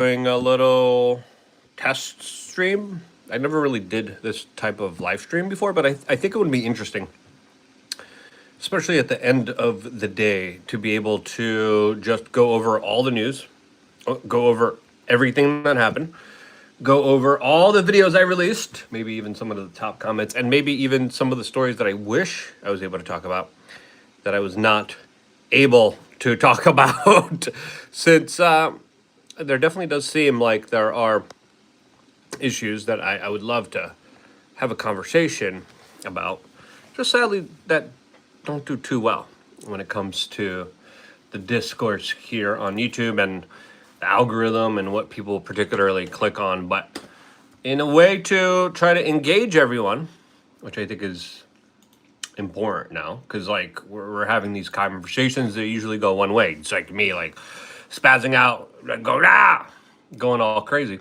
doing a little test stream. I never really did this type of live stream before, but I think it would be interesting, especially at the end of the day, to be able to just go over all the news, go over everything that happened, go over all the videos I released, maybe even some of the top comments, and maybe even some of the stories that I wish I was able to talk about that I was not able to talk about since there definitely does seem like there are issues that I would love to have a conversation about. Just sadly, that don't do too well when it comes to the discourse here on YouTube and the algorithm and what people particularly click on. But in a way to try to engage everyone, which I think is important now, because like we're having these conversations that usually go one way. It's like me, like spazzing out, going all crazy.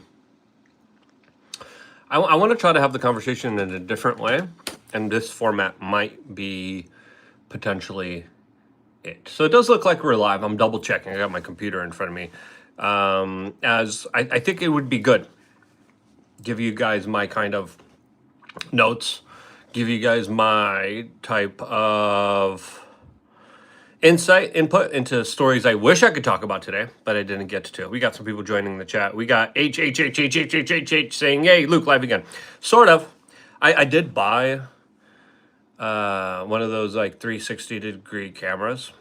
I want to try to have the conversation in a different way, and this format might be potentially it. So it does look like we're live. I'm double checking. I got my computer in front of me. As I think it would be good. Give you guys my kind of notes. Give you guys my type of input into stories I wish I could talk about today, but I didn't get to. We got some people joining the chat. We got H saying, "Yay, Luke, live again." Sort of. I did buy one of those like 360-degree cameras,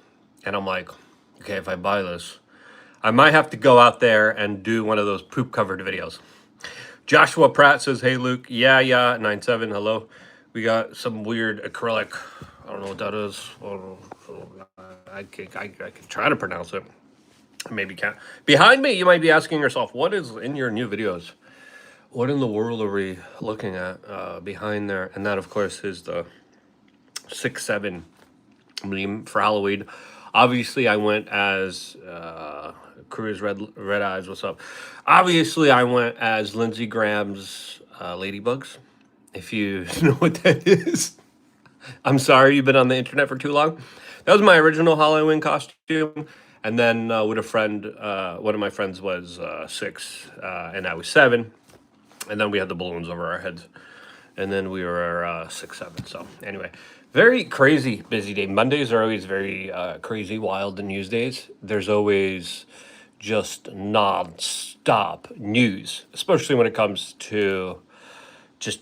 and I'm like, okay, if I buy this, I might have to go out there and do one of those poop covered videos. Joshua Pratt says, "Hey Luke, yeah, 97, hello." We got some weird acrylic. I don't know what that is. I can try to pronounce it. Maybe can't. Behind me, you might be asking yourself, what is in your new videos? What in the world are we looking at behind there? And that, of course, is the 6-7 meme for Halloween. Obviously, I went as Cruz Red Eyes. What's up? Obviously, I went as Lindsey Graham's Ladybugs. If you know what that is. I'm sorry you've been on the internet for too long. That was my original Halloween costume. And then with a friend, one of my friends was 6 and I was 7. And then we had the balloons over our heads. And then we were 6, 7. So anyway, very crazy busy day. Mondays are always very crazy, wild news days. There's always just non-stop news, especially when it comes to just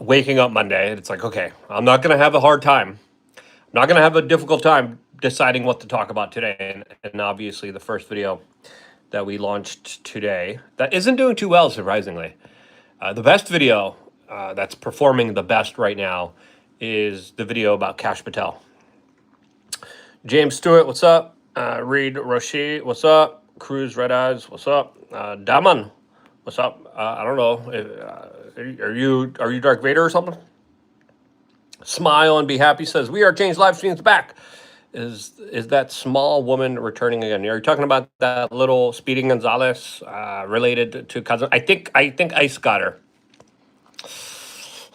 waking up Monday. It's like, okay, I'm not going to have a hard time. I'm not going to have a difficult time deciding what to talk about today. And obviously the first video that we launched today that isn't doing too well, surprisingly. The best video that's performing the best right now is the video about Kash Patel. James Stewart, what's up? Reed Roshi, what's up? Cruz Red Eyes, what's up? Daman, what's up? I don't know. Are you Darth Vader or something? Smile and be happy says, "We are changed live streams back." Is that small woman returning again? Are you talking about that little Speedy Gonzalez related to cousin? I think Ice got her.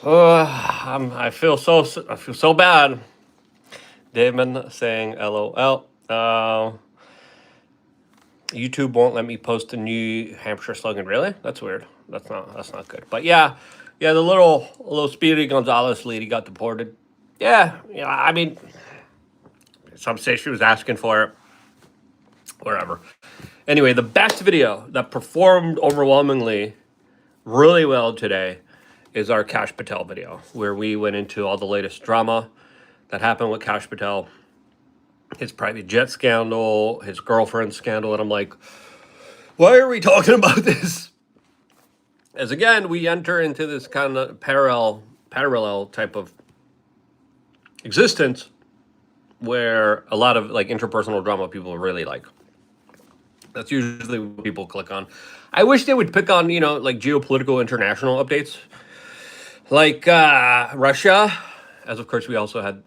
I feel so bad. Damon saying LOL. YouTube won't let me post a New Hampshire slogan. Really? That's weird. That's not good. But yeah, the little Speedy Gonzalez lady got deported. Yeah, I mean, some say she was asking for it. Wherever. Anyway, the best video that performed overwhelmingly really well today is our Kash Patel video, where we went into all the latest drama that happened with Kash Patel, his private jet scandal, his girlfriend scandal, and I'm like, why are we talking about this? As again, we enter into this kind of parallel type of existence where a lot of like interpersonal drama people really like. That's usually what people click on. I wish they would pick on, like geopolitical international updates, like Russia. As of course, we also had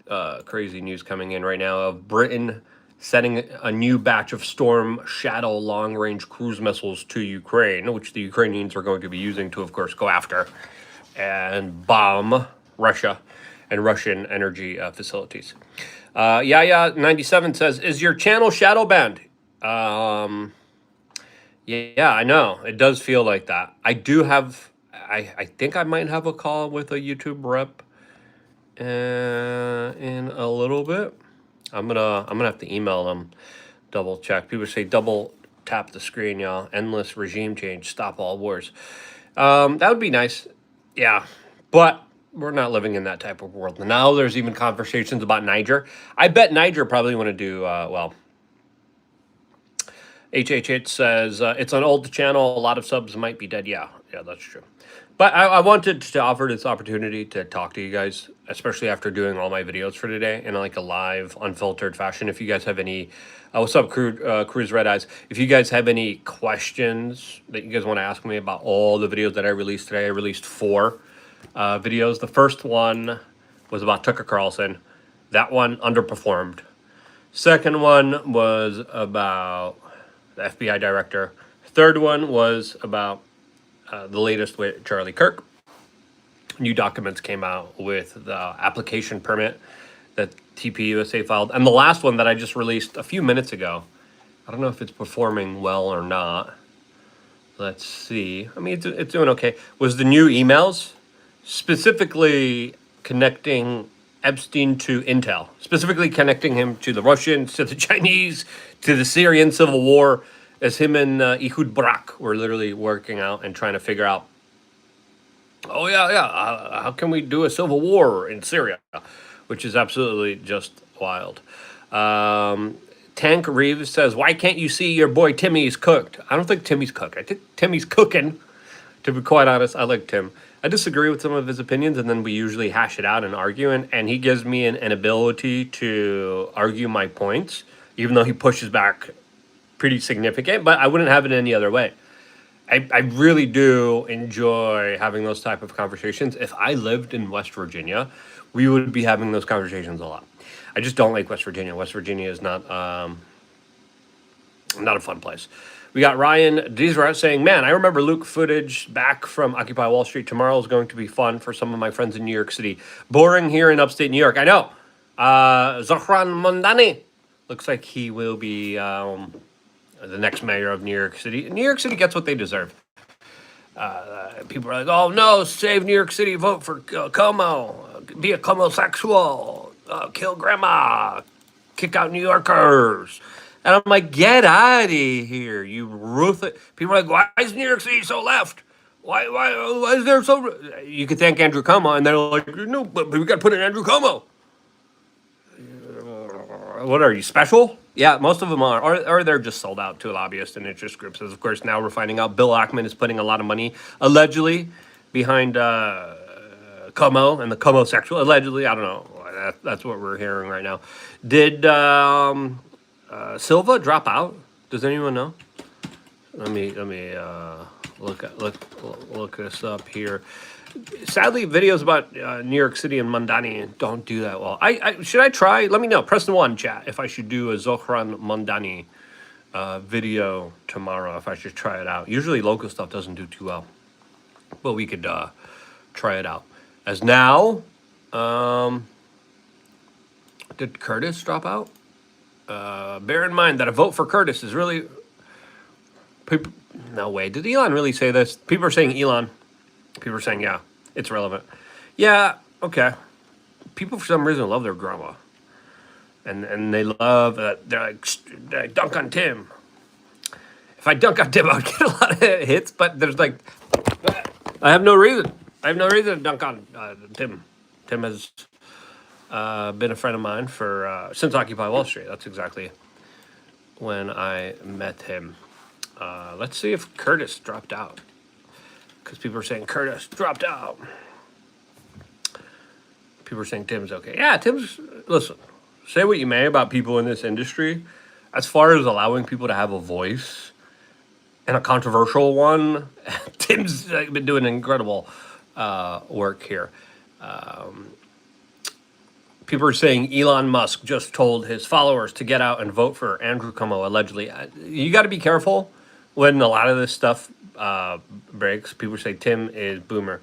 crazy news coming in right now of Britain sending a new batch of Storm Shadow long-range cruise missiles to Ukraine, which the Ukrainians are going to be using to, of course, go after and bomb Russia and Russian energy facilities. 97 says, "Is your channel shadow banned?" Yeah, I know. It does feel like that. I do have. I think I might have a call with a YouTube rep in a little bit. I'm gonna have to email them. Double check. People say double tap the screen, y'all. Endless regime change. Stop all wars. That would be nice. Yeah, but we're not living in that type of world now. There's even conversations about Niger. I bet Niger probably want to do well. HHH says it's an old channel. A lot of subs might be dead. Yeah, yeah, that's true. But I wanted to offer this opportunity to talk to you guys, especially after doing all my videos for today in like a live, unfiltered fashion. If you guys have any, what's up, Cruise Red Eyes? If you guys have any questions that you guys want to ask me about all the videos that I released today, I released 4 videos. The first one was about Tucker Carlson. That one underperformed. Second one was about the FBI director. Third one was about the latest with Charlie Kirk. New documents came out with the application permit that TPUSA filed. And the last one that I just released a few minutes ago, I don't know if it's performing well or not. Let's see. I mean, it's doing okay. Was the new emails, specifically connecting Epstein to Intel, specifically connecting him to the Russians, to the Chinese, to the Syrian civil war, as him and Ehud Barak were literally working out and trying to figure out, oh, yeah, how can we do a civil war in Syria, which is absolutely just wild. Tank Reeves says, why can't you see your boy Timmy's cooked? I don't think Timmy's cooked. I think Timmy's cooking. To be quite honest, I like Tim. I disagree with some of his opinions, and then we usually hash it out and argue, and he gives me an ability to argue my points, even though he pushes back pretty significant, but I wouldn't have it any other way. I really do enjoy having those type of conversations. If I lived in West Virginia, we would be having those conversations a lot. I just don't like West Virginia. West Virginia is not a fun place. We got Ryan Deesrat saying, man, I remember Luke footage back from Occupy Wall Street. Tomorrow is going to be fun for some of my friends in New York City. Boring here in upstate New York. I know. Zohran Mondani looks like he will be the next mayor of New York City. New York City gets what they deserve. People are like, oh no, save New York City, vote for Como, be a homosexual, kill grandma, kick out New Yorkers. And I'm like, get out of here, you ruthless. People are like, why is New York City so left? Why is there so... You could thank Andrew Cuomo, and they're like, no, but we got to put in Andrew Cuomo. What are you, special? Yeah, most of them are. Or they're just sold out to lobbyists and interest groups. As of course, now we're finding out Bill Ackman is putting a lot of money, allegedly, behind Cuomo and the Cuomo sexual. Allegedly, I don't know. That's what we're hearing right now. Did Silva drop out? Does anyone know? Let me look this up here. Sadly, videos about New York City and Mondani don't do that well. Should I try? Let me know. Press the 1, chat, if I should do a Zohran Mondani video tomorrow, if I should try it out. Usually local stuff doesn't do too well, but we could try it out. As now, did Curtis drop out? Bear in mind that a vote for Curtis is really... No way. Did Elon really say this? People are saying Elon. People are saying, yeah, it's relevant. Yeah, okay. People, for some reason, love their grandma. And they love, they're like, dunk on Tim. If I dunk on Tim, I would get a lot of hits, but there's like, I have no reason. I have no reason to dunk on Tim. Tim has been a friend of mine for since Occupy Wall Street. That's exactly when I met him. Let's see if Curtis dropped out. Because people are saying Curtis dropped out. People are saying Tim's okay. Yeah, Tim's... Listen, say what you may about people in this industry. As far as allowing people to have a voice, and a controversial one, Tim's been doing incredible work here. People are saying Elon Musk just told his followers to get out and vote for Andrew Cuomo, allegedly. You got to be careful when a lot of this stuff breaks. People say Tim is boomer,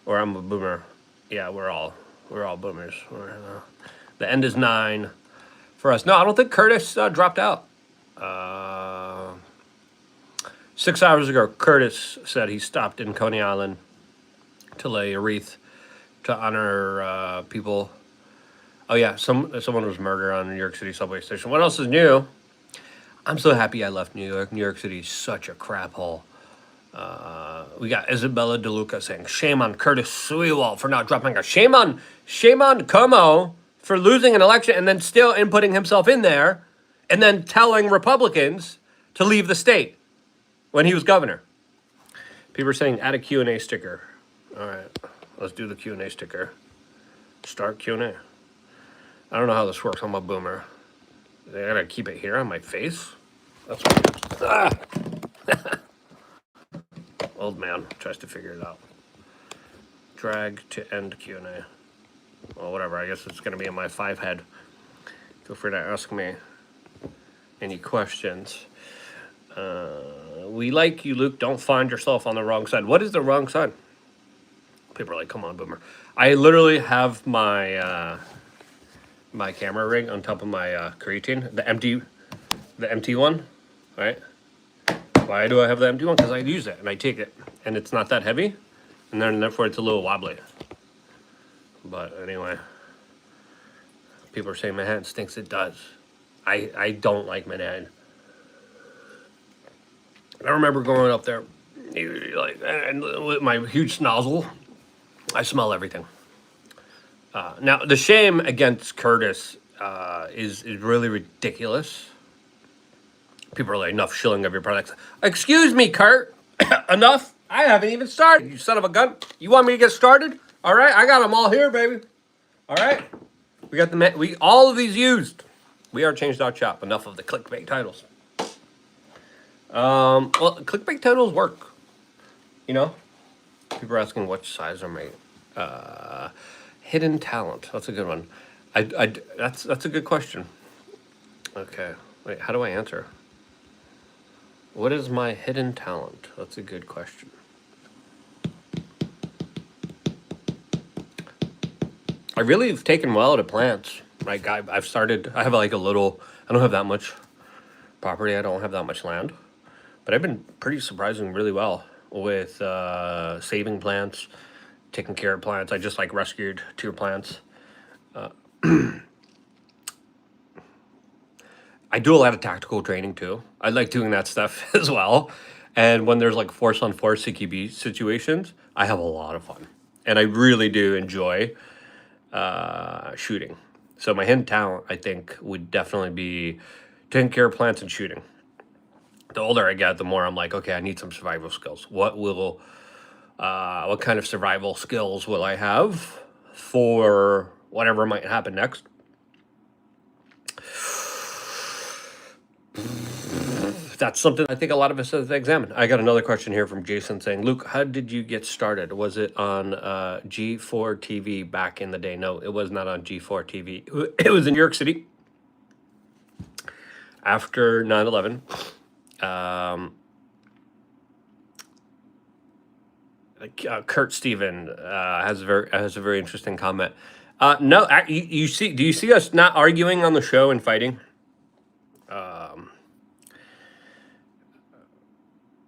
or I'm a boomer. Yeah, we're all boomers. The end is 9 for us. No, I don't think Curtis dropped out. 6 hours ago, Curtis said he stopped in Coney Island to lay a wreath to honor people. Oh yeah, someone was murdered on a New York City subway station. What else is new? I'm so happy I left New York. New York City is such a crap hole. We got Isabella DeLuca saying, "Shame on Curtis Sewell for not dropping a shame on Como for losing an election and then still inputting himself in there, and then telling Republicans to leave the state when he was governor." People are saying, "Add a Q&A sticker." All right, let's do the Q&A sticker. Start Q&A. I don't know how this works. I'm a boomer. I gotta keep it here on my face. That's what Old man tries to figure it out. Drag to end Q&A. Well, whatever. I guess it's going to be in my 5 head. Feel free to ask me any questions. We like you, Luke. Don't find yourself on the wrong side. What is the wrong side? People are like, come on, boomer. I literally have my my camera rig on top of my creatine, the empty one, right? Why do I have the empty one? Because I use it and I take it, and it's not that heavy, and then therefore it's a little wobbly. But anyway, people are saying Manhattan stinks. It does. I don't like Manhattan. I remember growing up there, like, and with my huge nozzle, I smell everything. Now the shame against Curtis is really ridiculous. People are like, enough shilling of your products. Excuse me, Kurt. Enough? I haven't even started, you son of a gun. You want me to get started? All right, I got them all here, baby. All right, we got all of these used. We are change.shop. Enough of the clickbait titles. Well, clickbait titles work. You know, people are asking what size are my hidden talent. That's a good one. That's a good question. Okay, wait, how do I answer? What is my hidden talent? That's a good question. I really have taken well to plants. Like I've started, I have like a little, I don't have that much property. I don't have that much land, but I've been pretty surprising really well with saving plants, taking care of plants. I just like rescued 2 plants. I do a lot of tactical training too. I like doing that stuff as well. And when there's like force on force CQB situations, I have a lot of fun. And I really do enjoy shooting. So my hidden talent, I think, would definitely be taking care of plants and shooting. The older I get, the more I'm like, okay, I need some survival skills. What kind of survival skills will I have for whatever might happen next? That's something I think a lot of us have to examine. I got another question here from Jason saying, Luke, how did you get started? Was it on G4 TV back in the day? No, it was not on G4 TV. It was in New York City after 9/11. Kurt Steven has a very interesting comment. No, do you see us not arguing on the show and fighting?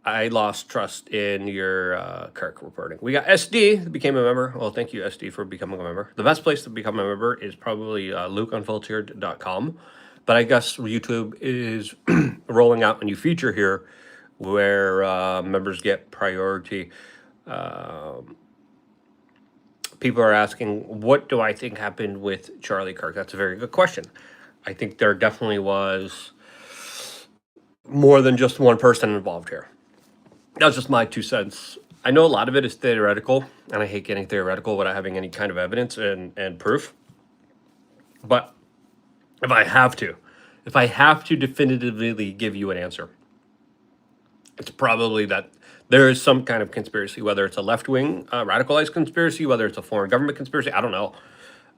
I lost trust in your Kirk reporting. We got SD that became a member. Well, thank you, SD, for becoming a member. The best place to become a member is probably LukeUnfiltered.com. But I guess YouTube is rolling out a new feature here where members get priority. People are asking, what do I think happened with Charlie Kirk? That's a very good question. I think there definitely was more than just one person involved here. That's just my 2 cents. I know a lot of it is theoretical, and I hate getting theoretical without having any kind of evidence and proof. But if I have to definitively give you an answer, it's probably that there is some kind of conspiracy, whether it's a left-wing radicalized conspiracy, whether it's a foreign government conspiracy. I don't know.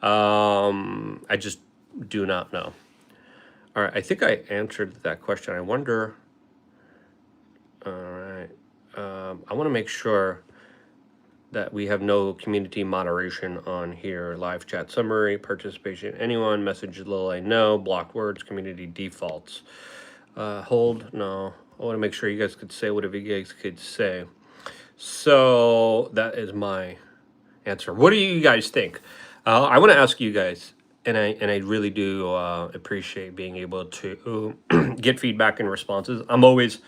I just do not know. All right, I think I answered that question. I wonder. All right. I want to make sure that we have no community moderation on here. Live chat summary, participation, anyone, message little I know, blocked words, community defaults. Hold, no. I want to make sure you guys could say whatever you guys could say. So that is my answer. What do you guys think? I want to ask you guys, and I really do appreciate being able to get feedback and responses. I'm always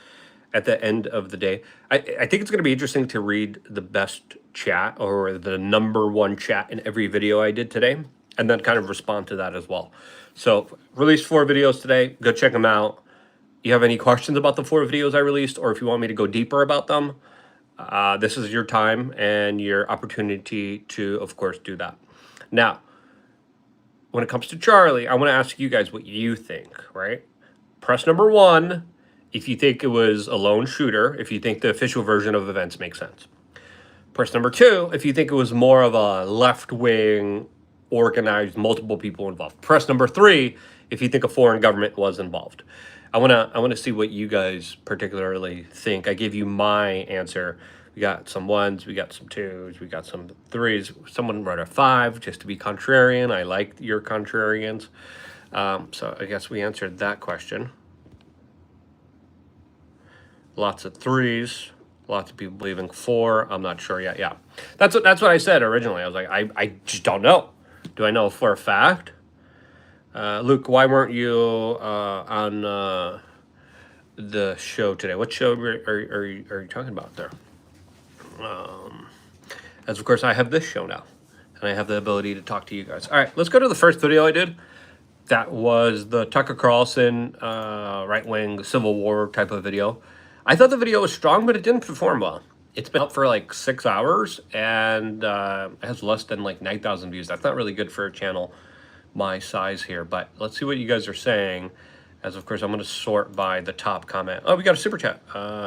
at the end of the day. I think it's going to be interesting to read the best chat or the number one chat in every video I did today, and then kind of respond to that as well. So released 4 videos today. Go check them out. You have any questions about the 4 videos I released, or if you want me to go deeper about them, this is your time and your opportunity to, of course, do that. Now, when it comes to Charlie, I want to ask you guys what you think, right? Press number 1 if you think it was a lone shooter, if you think the official version of events makes sense. Press number 2 if you think it was more of a left-wing, organized, multiple people involved. Press number 3 if you think a foreign government was involved. I wanna see what you guys particularly think. I gave you my answer. We got some 1s, we got some 2s, we got some 3s. Someone wrote a 5 just to be contrarian. I like your contrarians. So I guess we answered that question. Lots of 3s. Lots of people believing 4. I'm not sure yet. Yeah, that's what I said originally. I was like, I just don't know. Do I know for a fact? Luke, why weren't you on the show today? What show are you talking about there? As of course I have this show now, and I have the ability to talk to you guys. All right, let's go to the first video I did. That was the Tucker Carlson right-wing Civil War type of video. I thought the video was strong, but it didn't perform well. It's been up for like 6 hours, and it has less than like 9,000 views. That's not really good for a channel my size here, but let's see what you guys are saying. As of course, I'm going to sort by the top comment. Oh, we got a super chat.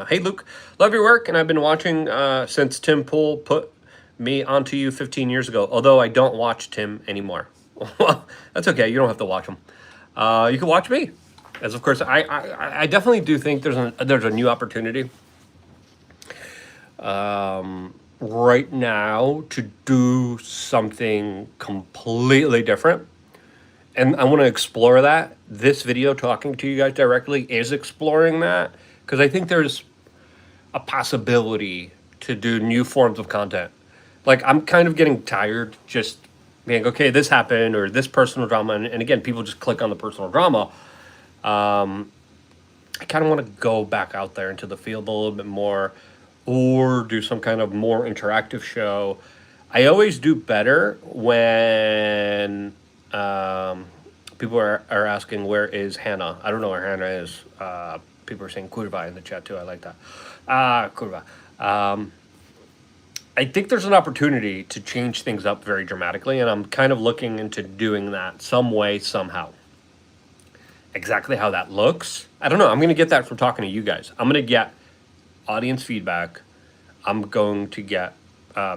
Hey, Luke, love your work, and I've been watching since Tim Pool put me onto you 15 years ago, although I don't watch Tim anymore. Well, that's okay. You don't have to watch him. You can watch me. As of course, I definitely do think there's a new opportunity right now to do something completely different. And I want to explore that. This video, talking to you guys directly, is exploring that, because I think there's a possibility to do new forms of content. Like, I'm kind of getting tired just being, okay, this happened, or this personal drama, and again, people just click on the personal drama. I kind of want to go back out there into the field a little bit more, or do some kind of more interactive show. I always do better when people are asking, where is Hannah? I don't know where Hannah is. People are saying kurva in the chat too. I like that. Kurva. I think there's an opportunity to change things up very dramatically, and I'm kind of looking into doing that some way, somehow. Exactly how that looks, I don't know. I'm going to get that from talking to you guys. I'm going to get audience feedback. I'm going to get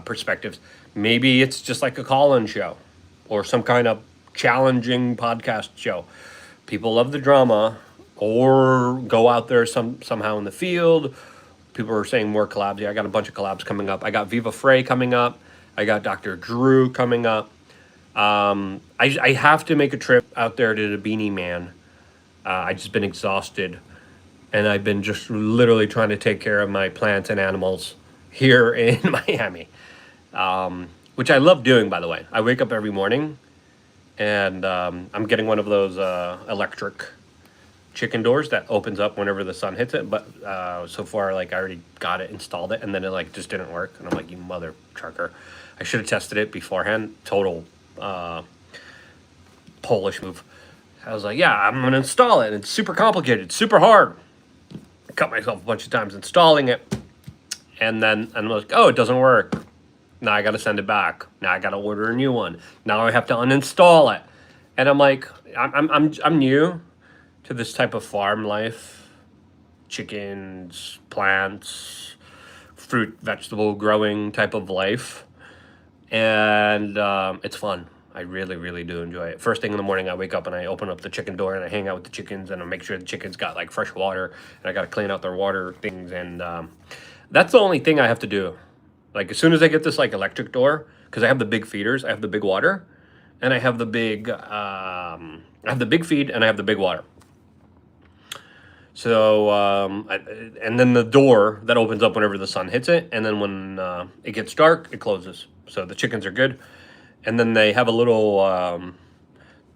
perspectives. Maybe it's just like a call-in show or some kind of challenging podcast show. People love the drama, or go out there somehow in the field. People are saying more collabs. Yeah, I got a bunch of collabs coming up. I got Viva Frey coming up. I got Dr. Drew coming up. I have to make a trip out there to the Beanie Man. I just been exhausted, and I've been just literally trying to take care of my plants and animals here in Miami, which I love doing, by the way. I wake up every morning, and I'm getting one of those electric chicken doors that opens up whenever the sun hits it. But so far, like, I already got it, installed it, and then it like just didn't work. And I'm like, you mother trucker. I should have tested it beforehand. Total Polish move. I was like, yeah, I'm going to install it. And it's super complicated, super hard. I cut myself a bunch of times installing it. And then I'm like, oh, it doesn't work. Now I got to send it back. Now I got to order a new one. Now I have to uninstall it. And I'm like, I'm new to this type of farm life. Chickens, plants, fruit, vegetable growing type of life. And it's fun. I really, really do enjoy it. First thing in the morning, I wake up and I open up the chicken door and I hang out with the chickens, and I make sure the chickens got like fresh water, and I got to clean out their water things. And that's the only thing I have to do. Like, as soon as I get this like electric door, because I have the big feeders, I have the big water, and I have the big, I have the big feed, and I have the big water. So, and then the door that opens up whenever the sun hits it, and then when it gets dark, it closes. So the chickens are good. And then they have a little,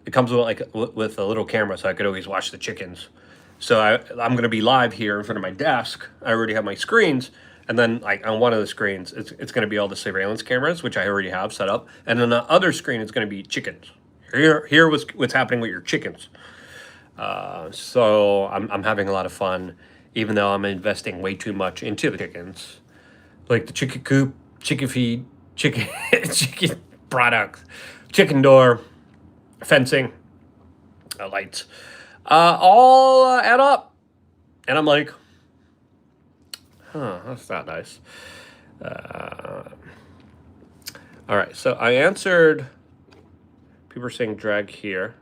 it comes with with a little camera, so I could always watch the chickens. So I'm going to be live here in front of my desk. I already have my screens. And then like on one of the screens, it's going to be all the surveillance cameras, which I already have set up. And on the other screen, it's going to be chickens. Here what's happening with your chickens. So I'm having a lot of fun, even though I'm investing way too much into the chickens, like the chicken coop, chicken feed, chicken chicken products, chicken door, fencing, lights, all add up, and I'm like, that's not nice. All right, so I answered. People are saying drag here.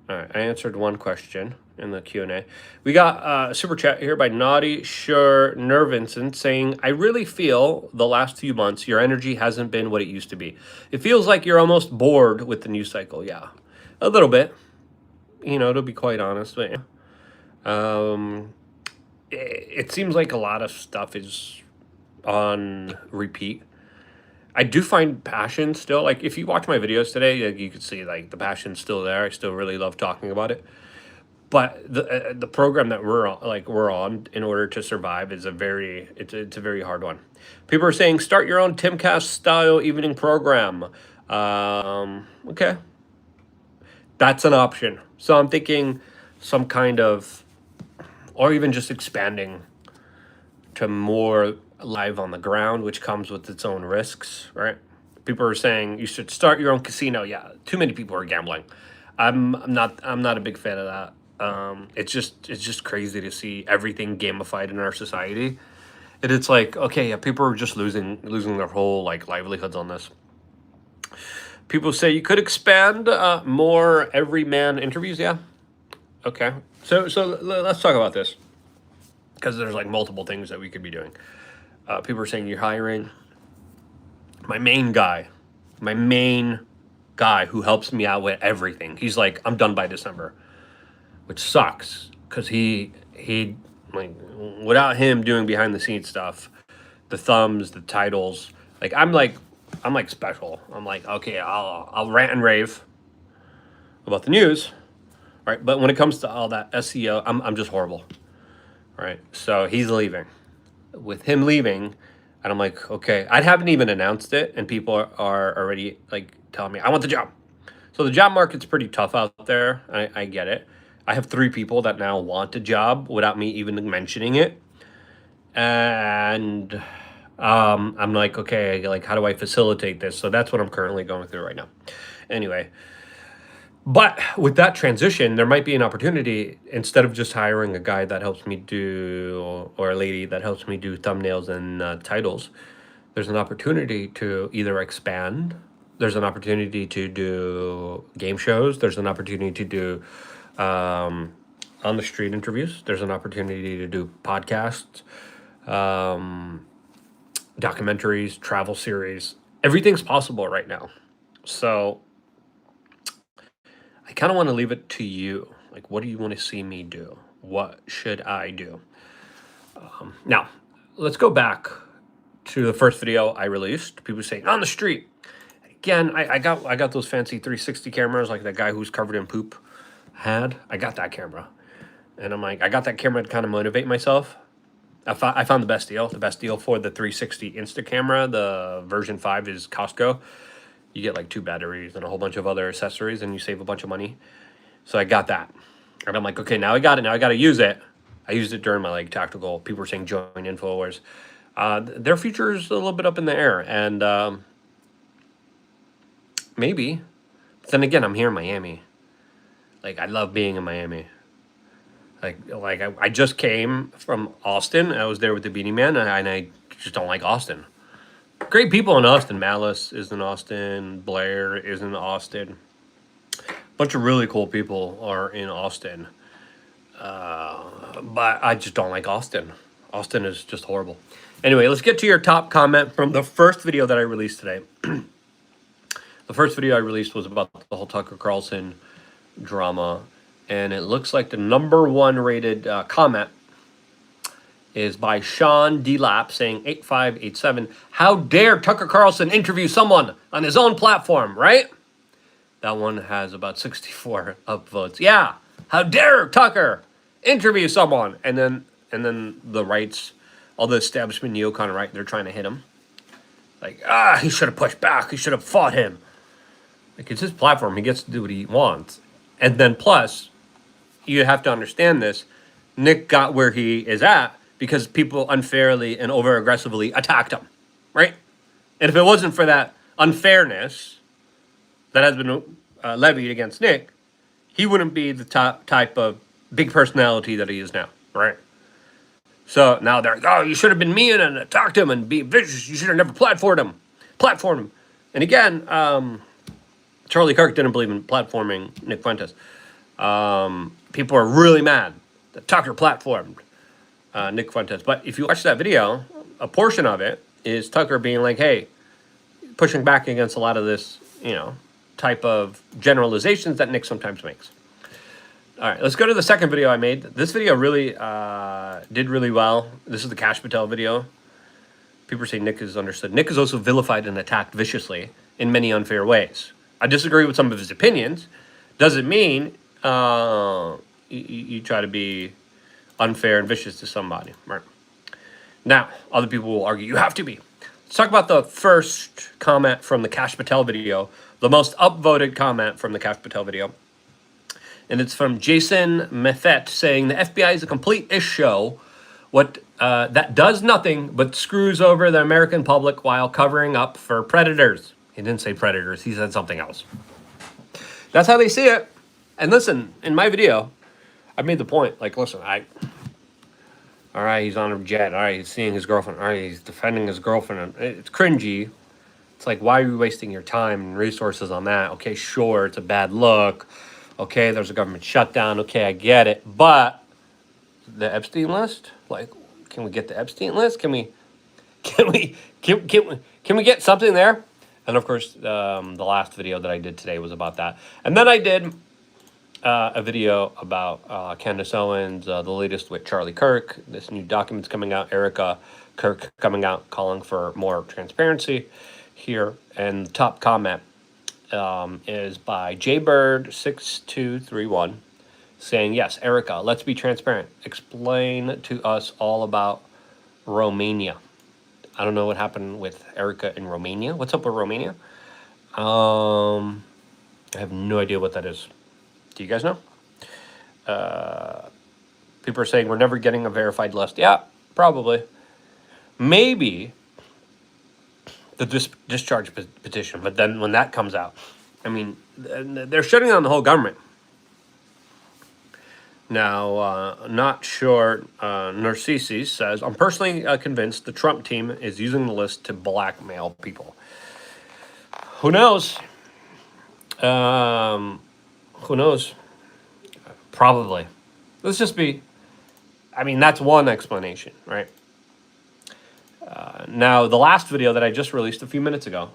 All right, I answered one question in the Q&A. We got a super chat here by Naughty Sure Nervinson saying, I really feel the last few months your energy hasn't been what it used to be. It feels like you're almost bored with the news cycle. Yeah, a little bit, you know, to be quite honest. But it seems like a lot of stuff is on repeat. I do find passion still, like if you watch my videos today, like, you can see like the passion's still there. I still really love talking about it. But the program that we're on in order to survive is a very hard one. People are saying start your own Timcast style evening program. Okay, that's an option. So I'm thinking some kind of, or even just expanding to more live on the ground, which comes with its own risks, right? People are saying you should start your own casino. Yeah, too many people are gambling. I'm not a big fan of that. It's just crazy to see everything gamified in our society. And it's like, okay, yeah, people are just losing their whole like livelihoods on this. People say you could expand more everyman interviews. Yeah. Okay. So let's talk about this, because there's like multiple things that we could be doing. People are saying you're hiring my main guy who helps me out with everything. He's like, I'm done by December, which sucks because he like, without him doing behind the scenes stuff, the thumbs, the titles, like I'm like special. I'm like, okay, I'll rant and rave about the news, right? But when it comes to all that SEO, I'm just horrible, right? So he's leaving. With him leaving, and I'm like, okay, I haven't even announced it, and people are already like telling me I want the job. So the job market's pretty tough out there. I get it. I have 3 people that now want a job without me even mentioning it, and I'm like, okay, like how do I facilitate this? So that's what I'm currently going through right now. Anyway. But with that transition, there might be an opportunity, instead of just hiring a guy that helps me do, or a lady that helps me do thumbnails and titles, there's an opportunity to either expand. There's an opportunity to do game shows. There's an opportunity to do on the street interviews. There's an opportunity to do podcasts, documentaries, travel series. Everything's possible right now. So I kind of want to leave it to you. Like, what do you want to see me do? What should I do? Now, let's go back to the first video I released. People saying on the street. Again, I got those fancy 360 cameras like that guy who's covered in poop had. I got that camera, and I'm like, I got that camera to kind of motivate myself. I found the best deal. The best deal for the 360 Insta camera. The version 5 is Costco. You get like 2 batteries and a whole bunch of other accessories, and you save a bunch of money. So I got that, and I'm like, okay, now I got it. Now I got to use it. I used it during my like tactical. People were saying join InfoWars. Their future is a little bit up in the air, and maybe. But then again, I'm here in Miami. Like, I love being in Miami. Like I just came from Austin. I was there with the Beanie Man, and I just don't like Austin. Great people in Austin. Malice is in Austin. Blair is in Austin. Bunch of really cool people are in Austin. But I just don't like Austin. Austin is just horrible. Anyway, let's get to your top comment from the first video that I released today. The first video I released was about the whole Tucker Carlson drama. And it looks like the #1 rated comment is by Sean D. saying 8587. How dare Tucker Carlson interview someone on his own platform, right? That one has about 64 upvotes. Yeah, how dare Tucker interview someone? And then the rights, all the establishment neocon right, they're trying to hit him. Like, he should have pushed back. He should have fought him. Like, it's his platform. He gets to do what he wants. And then plus, you have to understand this. Nick got where he is at because people unfairly and over-aggressively attacked him, right? And if it wasn't for that unfairness that has been levied against Nick, he wouldn't be the type of big personality that he is now, right? So now they're like, oh, you should have been mean and attacked him and be vicious. You should have never platformed him. And again, Charlie Kirk didn't believe in platforming Nick Fuentes. People are really mad that Tucker platformed Nick Fuentes. But if you watch that video, a portion of it is Tucker being like, hey, pushing back against a lot of this, type of generalizations that Nick sometimes makes. All right, let's go to the second video I made. This video really did really well. This is the Kash Patel video. People say Nick is understood. Nick is also vilified and attacked viciously in many unfair ways. I disagree with some of his opinions. Doesn't mean you try to be unfair and vicious to somebody, right? Now, other people will argue you have to be. Let's talk about the first comment from the Kash Patel video, the most upvoted comment from the Kash Patel video. And it's from Jason Methet saying the FBI is a complete ish show that does nothing but screws over the American public while covering up for predators. He didn't say predators. He said something else. That's how they see it. And listen, in my video, I made the point. Like, listen, all right, he's on a jet. All right, he's seeing his girlfriend. All right, he's defending his girlfriend. It's cringy. It's like, why are you wasting your time and resources on that? Okay, sure, it's a bad look. Okay, there's a government shutdown. Okay, I get it. But the Epstein list? Like, can we get the Epstein list? Can we get something there? And of course, the last video that I did today was about that. And then I did a video about Candace Owens, the latest with Charlie Kirk. This new document's coming out. Erica Kirk coming out, calling for more transparency here. And the top comment is by JBird6231 saying, yes, Erica, let's be transparent. Explain to us all about Romania. I don't know what happened with Erica in Romania. What's up with Romania? I have no idea what that is. Do you guys know? People are saying we're never getting a verified list. Yeah, probably. Maybe the discharge petition, but then when that comes out, I mean, they're shutting down the whole government. Now, not sure, Narcissus says, I'm personally convinced the Trump team is using the list to blackmail people. Who knows? Who knows? Probably. Let's just be, I mean, that's one explanation, right? Now, the last video that I just released a few minutes ago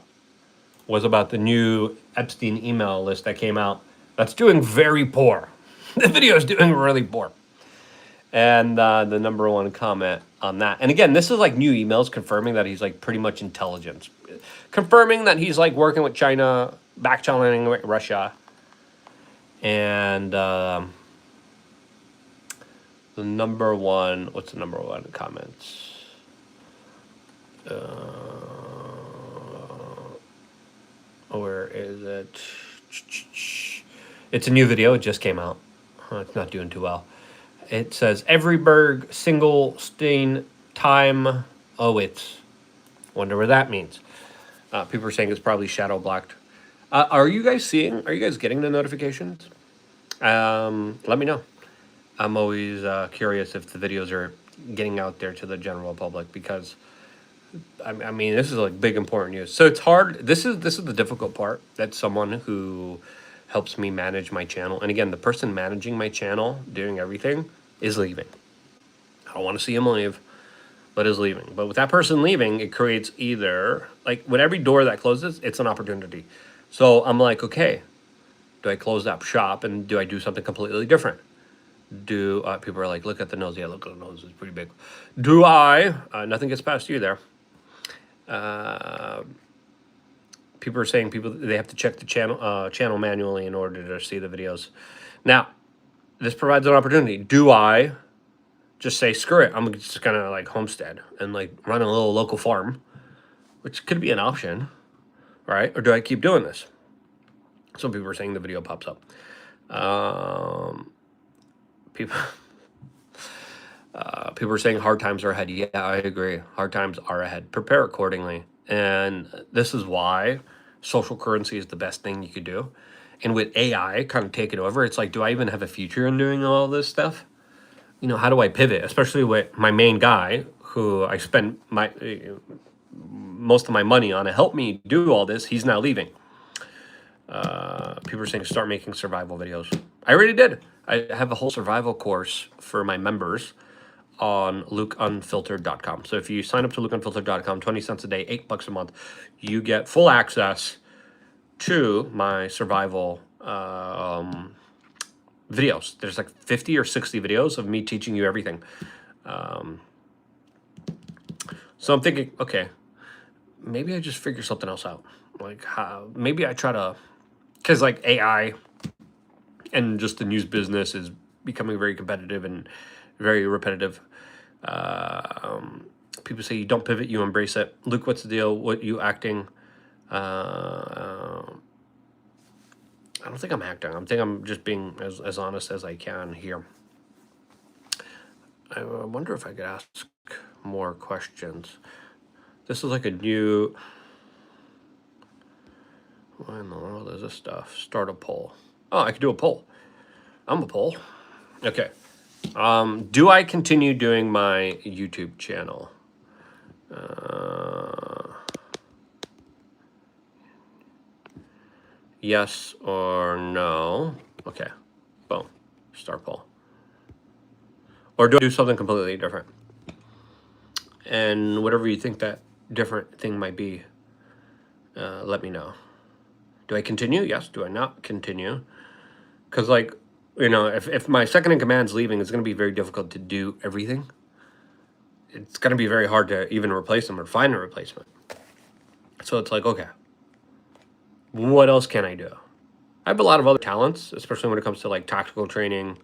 was about the new Epstein email list that came out. That's doing very poor. The video is doing really poor. And the #1 comment on that. And again, this is like new emails confirming that he's like pretty much intelligence. Confirming that he's like working with China, back-channeling with Russia. And the #1, what's the #1 comments? Where is it? It's a new video. It just came out. It's not doing too well. It says Everyberg single stain time. Oh, it's. Wonder what that means. People are saying it's probably shadow blocked. Are you guys seeing? Are you guys getting the notifications? Let me know. I'm always curious if the videos are getting out there to the general public because, I mean, this is like big important news. So it's hard. This is the difficult part. That's someone who helps me manage my channel. And again, the person managing my channel, doing everything, is leaving. I don't want to see him leave, but is leaving. But with that person leaving, it creates either, like with every door that closes, it's an opportunity. So I'm like, okay, Do I close that shop and do I do something completely different? Do people are like, look at the nose? Yeah, look at the nose; it's pretty big. Do I? Nothing gets past you there. People are saying they have to check the channel manually in order to see the videos. Now, this provides an opportunity. Do I just say screw it? I'm just gonna like homestead and like run a little local farm, which could be an option, right? Or do I keep doing this? Some people are saying the video pops up. People people are saying hard times are ahead. Yeah, I agree. Hard times are ahead. Prepare accordingly. And this is why social currency is the best thing you could do. And with AI kind of taking over, it's like, do I even have a future in doing all this stuff? You know, how do I pivot? Especially with my main guy, who I spend most of my money on to help me do all this. He's now leaving. People are saying start making survival videos. I already did. I have a whole survival course for my members on lukeunfiltered.com. So if you sign up to lukeunfiltered.com, 20 cents a day, $8 a month, you get full access to my survival videos. There's like 50 or 60 videos of me teaching you everything. So I'm thinking, okay, maybe I just figure something else out. Like maybe I try to, because like AI and just the news business is becoming very competitive and very repetitive. People say you don't pivot, you embrace it. Luke, what's the deal? What you acting? I don't think I'm acting. I think I'm just being as honest as I can here. I wonder if I could ask more questions. This is like a new... What in the world is this stuff? Start a poll. Oh, I could do a poll. I'm a poll. Okay. Do I continue doing my YouTube channel? Yes or no? Okay. Boom. Start poll. Or do I do something completely different? And whatever you think that different thing might be, let me know. Do I continue? Yes. Do I not continue? Because, like, you know, if my second in command's leaving, it's going to be very difficult to do everything. It's going to be very hard to even replace them or find a replacement. So it's like, okay, what else can I do? I have a lot of other talents, especially when it comes to like tactical training,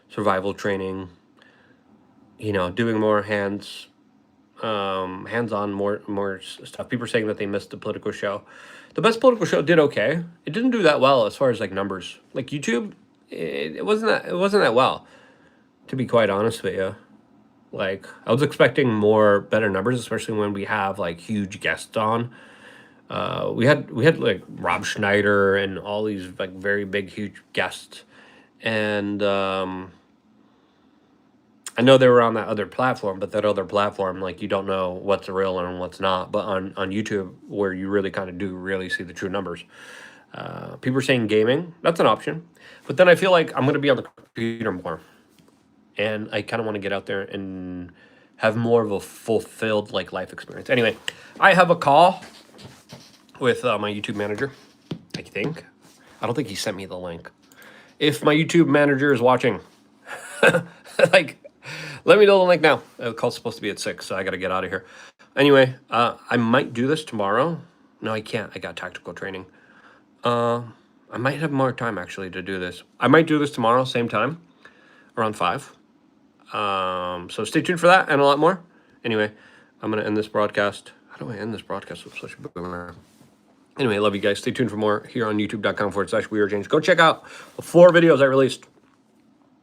survival training, you know, doing more hands-on, more stuff. People are saying that they missed the political show. The best political show did okay. It didn't do that well as far as like numbers. Like YouTube, it wasn't that well, to be quite honest with you. Like I was expecting better numbers, especially when we have like huge guests on. We had like Rob Schneider and all these like very big, huge guests, and I know they were on that other platform, but that other platform, like, you don't know what's real and what's not. But on YouTube, where you really kind of do really see the true numbers. People are saying gaming. That's an option. But then I feel like I'm going to be on the computer more. And I kind of want to get out there and have more of a fulfilled, like, life experience. Anyway, I have a call with my YouTube manager, I think. I don't think he sent me the link. If my YouTube manager is watching, like... let me know the link now. The call's supposed to be at 6, so I got to get out of here. Anyway, I might do this tomorrow. No, I can't. I got tactical training. I might have more time, actually, to do this. I might do this tomorrow, same time, around 5. So stay tuned for that and a lot more. Anyway, I'm going to end this broadcast. How do I end this broadcast with such a boomer? Anyway, I love you guys. Stay tuned for more here on youtube.com/WeAreJames. Go check out the 4 videos I released.